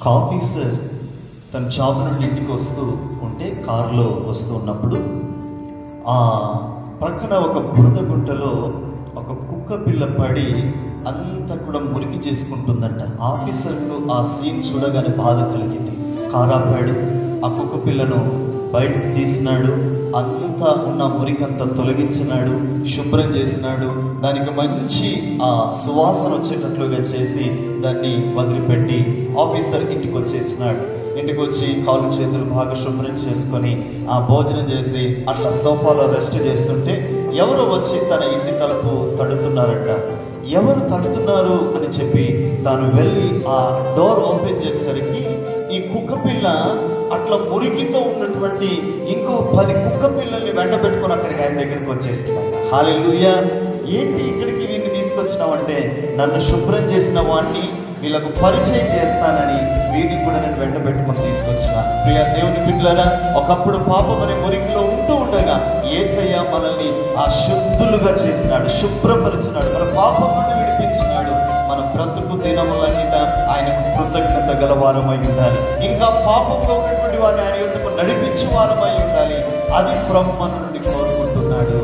ఒక ఆఫీసర్ తన జాబ్ నుండి ఇంటికి వస్తూ ఉంటే కారులో వస్తూ ఉన్నప్పుడు ఆ ప్రక్కన ఒక బురద గుంటలో ఒక కుక్క పిల్ల పడి అంతా కూడా మురికి చేసుకుంటుందంట. ఆఫీసర్కు ఆ సీన్ చూడగానే బాధ కలిగింది. కారు ఆపాడు, ఆ కుక్క పిల్లను బయటకు తీసినాడు, అంతా ఉన్న మురికంతా తొలగించినాడు, శుభ్రం చేసినాడు, దానికి మంచి ఆ సువాసన వచ్చేటట్లుగా చేసి దాన్ని వదిలిపెట్టి ఆఫీసర్ ఇంటికి వచ్చేసినాడు. ఇంటికి వచ్చి కాళ్ళు చేతులు బాగా శుభ్రం చేసుకొని ఆ భోజనం చేసి అట్లా సోఫాలో రెస్ట్ చేస్తుంటే ఎవరు వచ్చి తన ఇంటి తలుపు తడుతున్నారంట. ఎవరు తడుతున్నారు అని చెప్పి తాను వెళ్ళి ఆ డోర్ ఓపెన్ చేసేసరికి ఈ కుక్క పిల్ల అట్లా మురికితో ఉన్నటువంటి ఇంకో 10 కుక్క పిల్లల్ని వెంట పెట్టుకొని అక్కడికి ఆయన దగ్గరికి వచ్చేసిందంట. హల్లెలూయా! ఏంటి ఇక్కడికి వీరిని తీసుకొచ్చినావంటే, నన్ను శుభ్రం చేసిన వాడిని వీళ్ళకు పరిచయం చేస్తానని వీరిని కూడా నేను వెంట పెట్టుకొని తీసుకొచ్చిన. ప్రియ దేవుని బిడ్డలారా, ఒకప్పుడు పాపం అనే మురికిలో ఉంటూ ఉండగా యేసయ్య మనల్ని ఆ శుద్ధులుగా చేసినాడు, శుభ్రపరిచినాడు, మన పాపం నుండి విడిపించినాడు. మన బ్రతుకు దినములన్నిట ఆయనకు కృతజ్ఞత గలవారమై ఉండాలి. ఇంకా పాపంలో ఉన్నటువంటి వారిని ఆయన యొద్దకు నడిపించే వారమై ఉండాలి. అది ప్రభువు మన నుండి కోరుకుంటున్నాడు.